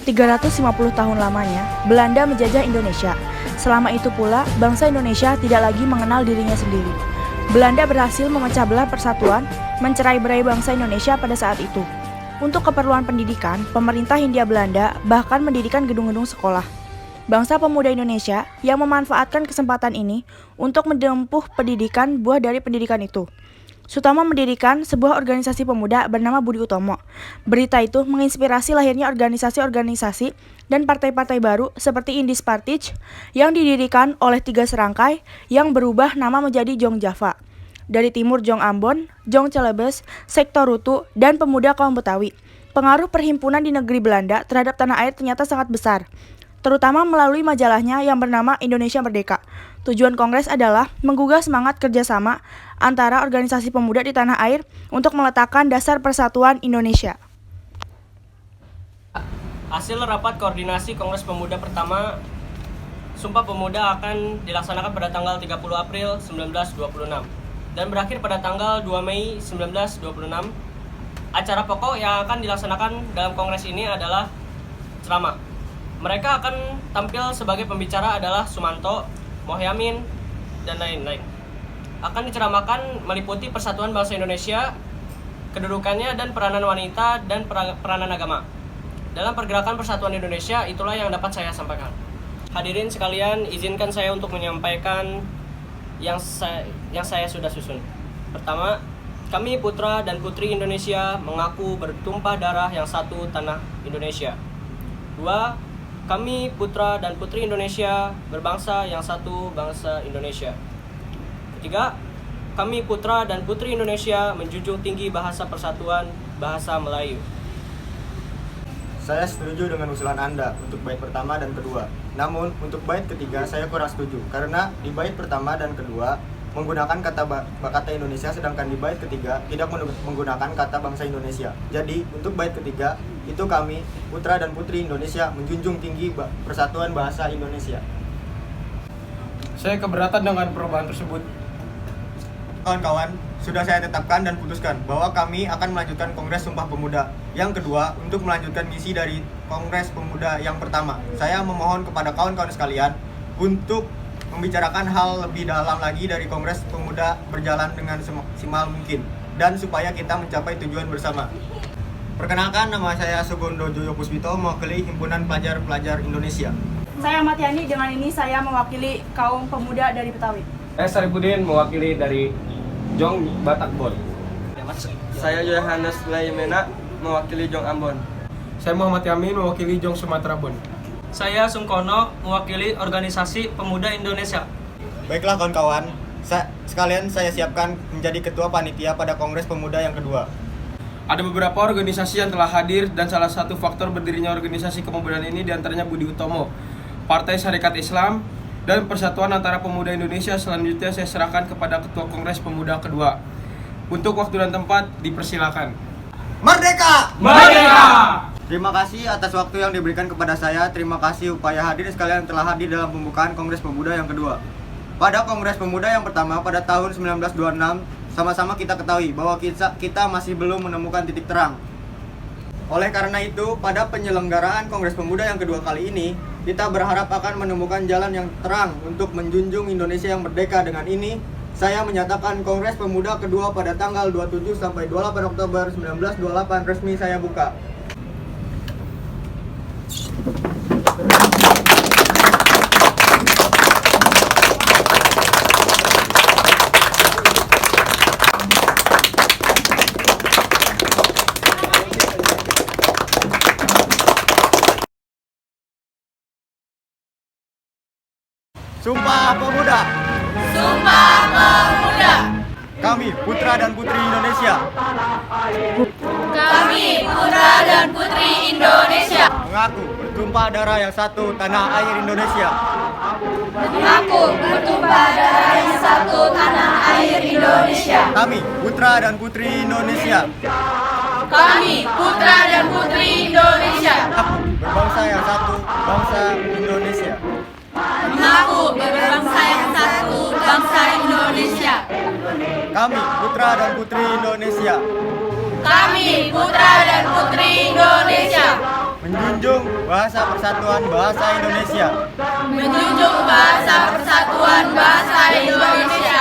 350 tahun lamanya, Belanda menjajah Indonesia. Selama itu pula, bangsa Indonesia tidak lagi mengenal dirinya sendiri. Belanda berhasil memecah belah persatuan, mencerai-berai bangsa Indonesia pada saat itu. Untuk keperluan pendidikan, pemerintah Hindia Belanda bahkan mendirikan gedung-gedung sekolah. Bangsa pemuda Indonesia yang memanfaatkan kesempatan ini untuk menempuh pendidikan buah dari pendidikan itu. Sutomo mendirikan sebuah organisasi pemuda bernama Budi Utomo. Berita itu menginspirasi lahirnya organisasi-organisasi dan partai-partai baru seperti Indis Partij yang didirikan oleh 3 serangkai yang berubah nama menjadi Jong Java. Dari timur Jong Ambon, Jong Celebes, Sektor Rutu, dan Pemuda Kaum Betawi. Pengaruh perhimpunan di negeri Belanda terhadap tanah air ternyata sangat besar, terutama melalui majalahnya yang bernama Indonesia Merdeka. Tujuan Kongres adalah menggugah semangat kerjasama antara organisasi pemuda di tanah air untuk meletakkan dasar persatuan Indonesia. Hasil rapat koordinasi Kongres Pemuda pertama, Sumpah Pemuda akan dilaksanakan pada tanggal 30 April 1926 dan berakhir pada tanggal 2 Mei 1926. Acara pokok yang akan dilaksanakan dalam Kongres ini adalah ceramah. Mereka akan tampil sebagai pembicara adalah Sumanto, Mohyamin, dan lain-lain. Akan diceramahkan meliputi persatuan bangsa Indonesia, kedudukannya dan peranan wanita dan peranan agama. Dalam pergerakan persatuan Indonesia, itulah yang dapat saya sampaikan. Hadirin sekalian, izinkan saya untuk menyampaikan yang saya sudah susun. Pertama, kami putra dan putri Indonesia mengaku bertumpah darah yang satu tanah Indonesia. 2. Kami putra dan putri Indonesia berbangsa yang satu bangsa Indonesia. Ketiga, kami putra dan putri Indonesia menjunjung tinggi bahasa persatuan, bahasa Melayu. Saya setuju dengan usulan Anda untuk bait pertama dan kedua. Namun, untuk bait ketiga saya kurang setuju karena di bait pertama dan kedua menggunakan kata Indonesia, sedangkan di bait ketiga tidak menggunakan kata bangsa Indonesia. Jadi, untuk bait ketiga itu kami, putra dan putri Indonesia, menjunjung tinggi persatuan bahasa Indonesia. Saya keberatan dengan perubahan tersebut. Kawan-kawan, sudah saya tetapkan dan putuskan bahwa kami akan melanjutkan Kongres Sumpah Pemuda yang kedua untuk melanjutkan misi dari Kongres Pemuda yang pertama. Saya memohon kepada kawan-kawan sekalian untuk membicarakan hal lebih dalam lagi dari Kongres Pemuda berjalan dengan semaksimal mungkin dan supaya kita mencapai tujuan bersama. Perkenalkan, nama saya Sugondo Joyo Puspito, mewakili Himpunan Pelajar-Pelajar Indonesia. Saya Ahmad Yani, dengan ini saya mewakili kaum pemuda dari Betawi. Saya Saripudin, mewakili dari Jong Batakbon. Saya Yohanes Layemena, mewakili Jong Ambon. Saya Muhammad Yamin, mewakili Jong Sumatera Bon. Saya Sungkono, mewakili Organisasi Pemuda Indonesia. Baiklah kawan-kawan, sekalian saya siapkan menjadi ketua panitia pada Kongres Pemuda yang kedua. Ada beberapa organisasi yang telah hadir dan salah satu faktor berdirinya organisasi kepemudaan ini diantaranya Budi Utomo, Partai Syarikat Islam, dan Persatuan Antara Pemuda Indonesia. Selanjutnya saya serahkan kepada Ketua Kongres Pemuda kedua. Untuk waktu dan tempat, dipersilakan. Merdeka! Merdeka! Terima kasih atas waktu yang diberikan kepada saya. Terima kasih upaya hadirin sekalian yang telah hadir dalam pembukaan Kongres Pemuda yang kedua. Pada Kongres Pemuda yang pertama pada tahun 1926, sama-sama kita ketahui bahwa kita masih belum menemukan titik terang. Oleh karena itu, pada penyelenggaraan Kongres Pemuda yang kedua kali ini, kita berharap akan menemukan jalan yang terang untuk menjunjung Indonesia yang merdeka. Dengan ini, saya menyatakan Kongres Pemuda kedua pada tanggal 27 sampai 28 Oktober 1928 resmi saya buka. Sumpah Pemuda. Sumpah Pemuda. Kami putra dan putri Indonesia. Kami putra dan putri Indonesia. Mengaku bertumpah darah yang satu tanah air Indonesia. Mengaku bertumpah darah yang satu tanah air Indonesia. Kami putra dan putri Indonesia. Kami putra dan putri Indonesia. Aku berbangsa yang satu, bangsa Indonesia. Mengaku berbangsa yang satu, bangsa Indonesia. Kami putra dan putri Indonesia. Kami putra dan putri Indonesia. menjunjung bahasa persatuan bahasa Indonesia, Menjunjung bahasa persatuan bahasa Indonesia.